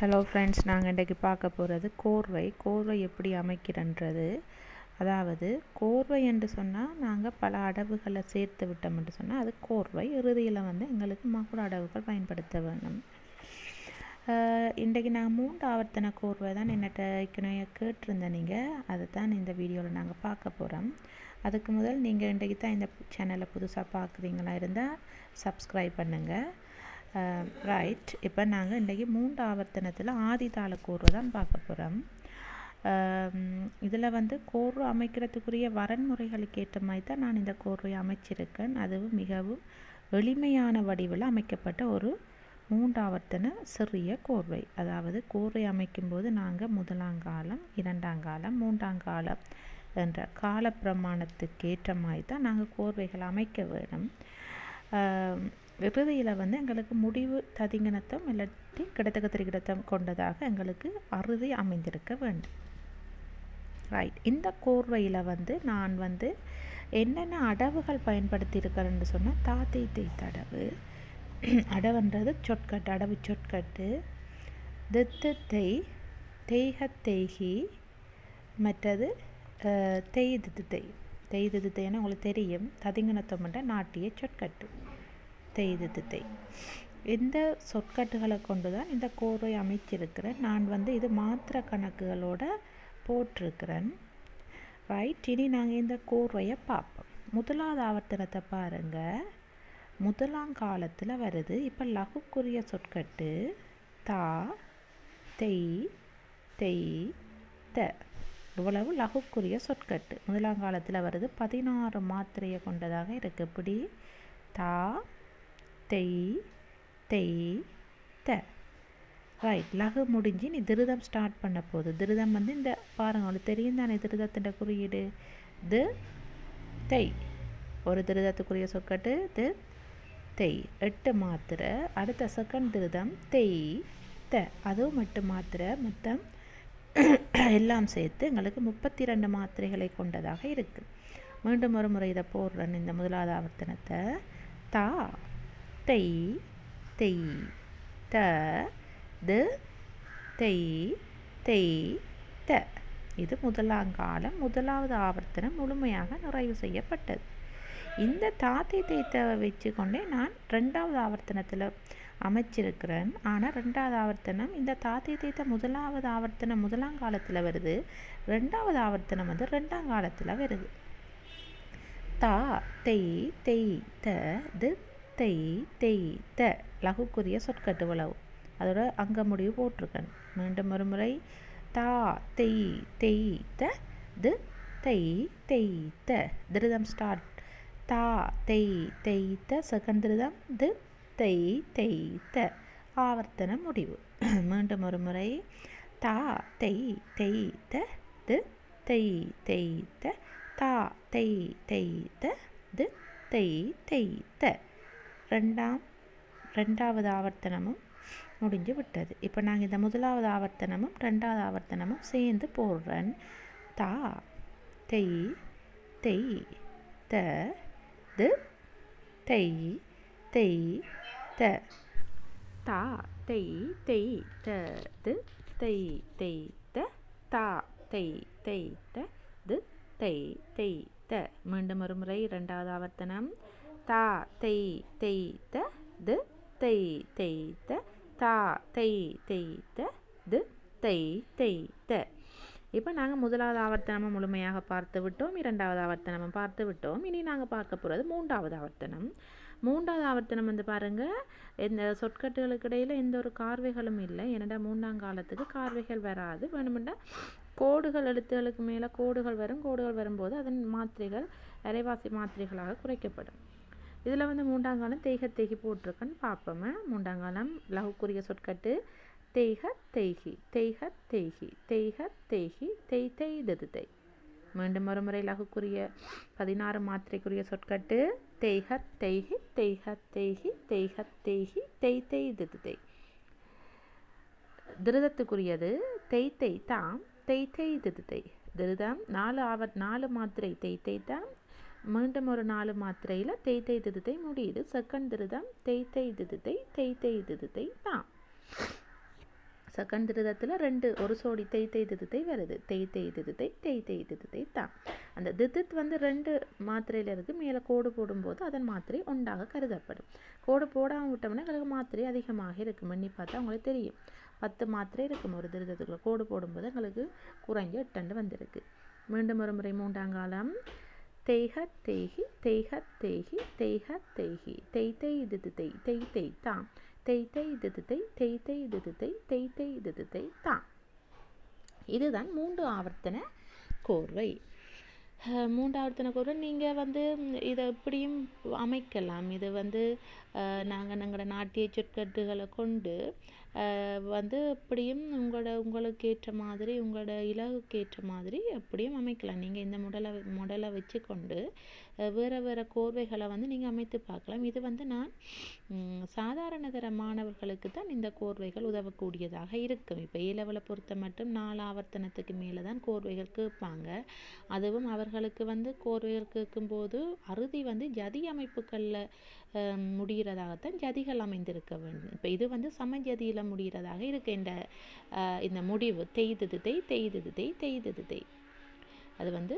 Hello friends, நாங்கள் இன்றைக்கி பார்க்க போகிறது கோர்வை எப்படி அமைக்கிறன்றது. அதாவது கோர்வை என்று சொன்னால் நாங்கள் பல அடவுகளை சேர்த்து விட்டோம் என்று சொன்னால் அது கோர்வை. இறுதியில் எங்களுக்கு மகுட அடவுகள் பயன்படுத்த வேணும். இன்றைக்கி நாங்கள் 3 ஆவர்த்தன கோர்வை தான் என்னட்ட ஏற்கனவே கேட்டிருந்தேன். நீங்கள் அதை தான் இந்த வீடியோவில் நாங்கள் பார்க்க போகிறோம். அதுக்கு முதல் நீங்கள் இன்றைக்கி தான் இந்த சேனலை புதுசாக பார்க்குறீங்களா இருந்தால் சப்ஸ்கிரைப் பண்ணுங்கள். ரைட், இப்போ நாங்கள் இன்றைக்கி 3 ஆவர்த்தனத்தில் ஆதிதாள கோர்வை தான் பார்க்க போகிறோம். இதில் கோர்வை அமைக்கிறதுக்குரிய வரன்முறைகளுக்கு ஏற்ற மாதிரி தான் நான் இந்த கோர்வையை அமைச்சிருக்கேன். அதுவும் மிகவும் எளிமையான வடிவில் அமைக்கப்பட்ட ஒரு 3 ஆவர்த்தன சிறிய கோர்வை. அதாவது கோர்வை அமைக்கும்போது நாங்கள் 1ஆம் காலம், 2ஆம் காலம், 3ஆம் காலம் என்ற கால பிரமாணத்துக்கு ஏற்ற மாதிரி தான் நாங்கள் கோர்வைகள் அமைக்க வேணும். இறுதியில் எங்களுக்கு முடிவு ததிங்கனத்தம் இல்லாட்டி கிடத்தக்க திரிகிடத்தம் கொண்டதாக எங்களுக்கு அறுதி அமைந்திருக்க வேண்டும். ரைட், இந்த கோர்வையில் நான் என்னென்ன அடவுகள் பயன்படுத்தியிருக்கிறேன்னு சொன்னால் தாத்தை தேய்த்த அடவு, அடவுன்றது சொற்கட்டு, அடவு சொற்கட்டு, தித்து தெய், தேய்க தேய்கி, மற்றது தேய்து தேய்னா உங்களுக்கு தெரியும், ததிங்கனத்தம்ன்ற நாட்டிய சொற்கட்டு, தேய்து தேய். இந்த சொற்கட்டுகளை கொண்டு தான் இந்த கோர்வை அமைச்சிருக்கிறேன். நான் இது மாத்திரை கணக்குகளோடு போட்டிருக்கிறேன். ரைட், இனி நாங்கள் இந்த கோர்வையை பார்ப்போம். 1ஆவது ஆவர்த்தனத்தை பாருங்கள். 1ஆம் காலத்தில் வருது. இப்போ லகுக்குரிய சொற்கட்டு தா, தெய், தெய், த. இவ்வளவு லகுக்குரிய சொற்கட்டு 1ஆம் காலத்தில் வருது. 16 மாத்திரையை கொண்டதாக இருக்குது. இப்படி தா, தெய், தெய், த. ரைட், லகு முடிஞ்சு நீ திருதம் ஸ்டார்ட் பண்ண போகுது. திருதம் இந்த பாருங்க, உங்களுக்கு தெரியும் தானே திருதத்தின் குறியீடு து தெய். ஒரு திருதத்துக்குரிய சொற்கட்டு து தெய், 8 மாத்திரை. அடுத்த செகண்ட் திருதம் தெய் த, அதுவும் 8 மாத்திரை. மொத்தம் எல்லாம் சேர்த்து எங்களுக்கு 32 மாத்திரைகளை கொண்டதாக இருக்குது. மீண்டும் ஒரு முறை இதை போடுறேன். இந்த 1ஆவது ஆவர்த்தனத்தை தா, தெய், தெய், த, து, தெய், தெய், த. இது 1ஆம் காலம் 1ஆவது ஆவர்த்தனம் முழுமையாக நிறைவு செய்யப்பட்டது. இந்த தாத்தை தேய்த்த வச்சு கொண்டே நான் 2ஆவது ஆவர்த்தனத்தில் அமைச்சிருக்கிறேன். ஆனால் 2ஆவது ஆவர்த்தனம் இந்த தாத்தை தேய்த்த 1ஆவது ஆவர்த்தனம் 1ஆம் காலத்தில் வருது. 2ஆவது ஆவர்த்தனம் 2ஆம் காலத்தில் வருது. தா, தெய், தெய், த, து, தெய், தெய், த. லகுக்குரிய சொற்கட்டு உளவு, அதோட அங்க முடிவு போட்டிருக்கேன். மீண்டும் ஒரு முறை தா, தெய், தெய், த, து, தெய், தெய், த. திருதம் ஸ்டார்ட் தா, தெய், தெய், த. செகண்ட் திருதம் து, தெய், தெய், த. ஆவர்த்தன முடிவு. மீண்டும் ஒரு முறை தா, தெய், தெய், த, து, தெய், தெய், த. தா, தெய், தெய், த, து, தெய், தெய், த. 2ஆவது ஆவர்த்தனமும் முடிஞ்சு விட்டது. இப்போ நாங்கள் இந்த 1ஆவது ஆவர்த்தனமும் 2ஆவது ஆவர்த்தனமும் சேர்ந்து போடுறேன். தா, தெய், தெய், த, து, தெய், தெய், த. தா, தெய், தெய், த, து, தெய், தெய், த. தா, தெய், தெய், த, து, தெய், தெய், த. மீண்டும் ஒரு முறை 2ஆவது ஆவர்த்தனம் தா, தெய், தெய், த, து, தெய், தெய், த. தா, தெய், தெய், த, து, தெய், தெய், த. இப்போ நாங்கள் 1ஆவது ஆவர்த்தனமும் முழுமையாக பார்த்து விட்டோம். 2ஆவது ஆவர்த்தனமும் பார்த்து விட்டோம். இனி நாங்கள் பார்க்க போகிறது 3ஆவது ஆவர்த்தனம். 3ஆவது ஆவர்த்தனம் பாருங்கள், இந்த சொற்கட்டுகளுக்கு இடையில் எந்த ஒரு கார்வைகளும் இல்லை. ஏன்னா 3ஆம் காலத்துக்கு கார்வைகள் வராது. வேணுமெண்டா கோடுகள், எழுத்துகளுக்கு மேலே கோடுகள் வரும். கோடுகள் வரும்போது அதன் மாத்திரைகள் அரைவாசி மாத்திரைகளாக குறைக்கப்படும். இதில் 3ஆம் காலம் தேய்க தேய்கி போட்டிருக்கேன்னு பார்ப்போமே. 3ஆம் காலம் லகுக்குரிய சொற்கட்டு தேய்க தேய்கி, தேய்க தேய்கி, தேய்க தேய்கி, தேய், தேய், திது தேய். மீண்டும் ஒரு முறை லகுக்குரிய 16 மாத்திரைக்குரிய சொற்கட்டு தேய்க தேய்கி, தேய்க தேய்கி, தேய்க தேய்கி, தேய், தேய், திது தேய். திருதத்துக்குரியது தெய், தெய், தாம், தேய், தேய், திது தேய். திருதம் 4 மாத்திரை தேய், தேய், தாம். மீண்டும் ஒரு 4 மாத்திரையில் தேய், தேய், திது தேய் முடியுது. செகண்ட் திருதம் தேய், தேய், திது தேய், தேய், தேய், திது தேய், தாம். செகண்ட் திருதத்தில் 2 ஒரு சோடி தேய் தேய் தித்தை வருது. தேய் தேய் தித்தை தேய் தேய் தித்தை தான். அந்த தித் வந்து 2 மாத்திரையில் இருக்குது. மேலே கோடு போடும்போது அதன் மாத்திரை ஒன்றாக கருதப்படும். கோடு போடாமல் விட்டோம்னா எங்களுக்கு மாத்திரை அதிகமாக இருக்கும். எண்ணி பார்த்தா உங்களுக்கு தெரியும் 10 மாத்திரை இருக்கும் ஒரு திருதத்துக்குள்ள. கோடு போடும்போது எங்களுக்கு குறைஞ்ச 8 வந்திருக்கு. மீண்டும் ஒரு முறை 3ஆம் காலம். தேய்க தேய்கி தேய்க தேய்கி தேய்க தேய்கி தேய் தேய் தித்தை தேய் தேய் தான். தேய் தேய் தித்தை தேய் தேய் தித்தை தேய் தேய் தித்தை தான். இதுதான் 3 ஆவர்த்தன கோர்வை. 3 ஆவர்த்தன கோர்வை நீங்கள் வந்து இதை எப்படியும் அமைக்கலாம். இது வந்து நாங்கள் எங்களோட நாட்டிய சொற்கட்டுகளை கொண்டு வந்து எப்படியும் உங்களுக்கு ஏற்ற மாதிரி உங்களோட இலகுக்கு ஏற்ற மாதிரி எப்படியும் அமைக்கலாம். நீங்கள் இந்த மாடலை வச்சு கொண்டு வேறு வேறு கோர்வைகளை வந்து நீங்கள் அமைத்து பார்க்கலாம். இது வந்து நான் சாதாரண தர மாணவர்களுக்கு தான் இந்த கோர்வைகள் உதவக்கூடியதாக இருக்கும். இப்போ ஏலவலை பொறுத்த மட்டும் 4 ஆவர்த்தனத்துக்கு மேலே தான் கோர்வைகள் கேட்பாங்க. அதுவும் அவர்களுக்கு வந்து கோர்வைகள் கேட்கும்போது அறுதி வந்து ஜதி அமைப்புகளில் முடிகிறதாகத்தான் ஜதிகள் அமைந்திருக்க வேண்டும். இப்போ இது வந்து சமஜதியில் முடிகிறதாக இருக்கு. இந்த முடிவு தேய்து தேய் அது வந்து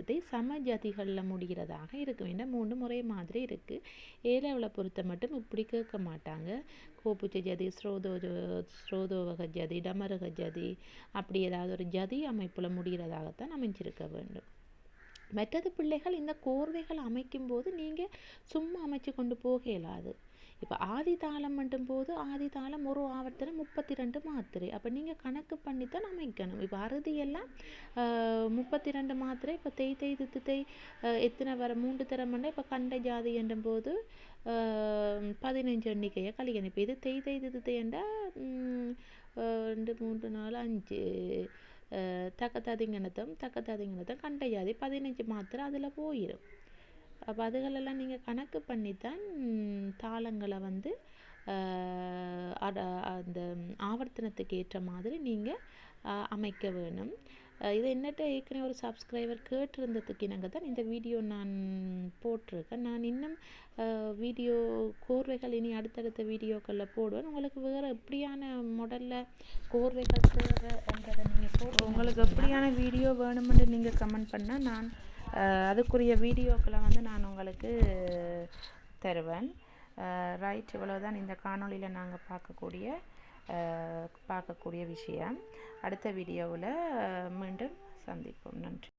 தேய் சமஜதிகளில் முடிகிறதாக இருக்கும். என்ன 3 முறை மாதிரி இருக்குது. ஏலவலை பொறுத்த மட்டும் இப்படி கேட்க மாட்டாங்க. கோப்புச்ச ஜதி, ஸ்ரோதோவக ஜதி, டமருக ஜதி, அப்படி ஏதாவது ஒரு ஜதி அமைப்பில் முடிகிறதாகத்தான் அமைஞ்சிருக்க வேண்டும். மற்றது பிள்ளைகள் இந்த கோர்வைகள் அமைக்கும் போது நீங்கள் சும்மா அமைச்சு கொண்டு போக இயலாது. இப்போ ஆதி தாளம் மட்டும் போது ஆதி தாளம் ஒரு ஆவர்த்தனம் 32 மாத்திரை. அப்போ நீங்கள் கணக்கு பண்ணித்தான் அமைக்கணும். இப்போ அறுதியெல்லாம் 32 மாத்திரை. இப்போ தேய் தேய் தித்தை எத்தனை வர 3 தரமண்டா. இப்போ கண்ட ஜாதி என்றும் போது 15 எண்ணிக்கையை கழிக்கணும். இப்போ இது தேய் தேய் தித்தை என்றால் 2 3 4 5 தக்கத்தாதிங்கனத்தம் கண்ட ஜாதி 15 மாத்திரை அதில் போயிடும். அப்போ அதுகளெல்லாம் நீங்கள் கணக்கு பண்ணித்தான் தாளங்களை வந்து அந்த ஆவர்த்தனத்துக்கு ஏற்ற மாதிரி நீங்கள் அமைக்க வேணும். இது என்னட்ட ஏற்கனவே ஒரு சப்ஸ்கிரைபர் கேட்டிருந்ததுக்கு இணங்க தான் இந்த வீடியோ நான் போட்டிருக்கேன். நான் இன்னும் வீடியோ கோர்வைகள் இனி அடுத்தடுத்த வீடியோக்களில் போடுவேன். உங்களுக்கு வேறு எப்படியான மாடலில் கோர்வைகள் தேவை என்றதை நீங்கள் போட்டு உங்களுக்கு எப்படியான வீடியோ வேணுமென்று நீங்கள் கமெண்ட் பண்ணால் நான் அதுக்குரிய வீடியோக்களை வந்து நான் உங்களுக்கு தருவேன். ரைட், இவ்வளவுதான் இந்த காணொளியில் நாங்கள் பார்க்கக்கூடிய விஷயம். அடுத்த வீடியோவில் மீண்டும் சந்திப்போம். நன்றி.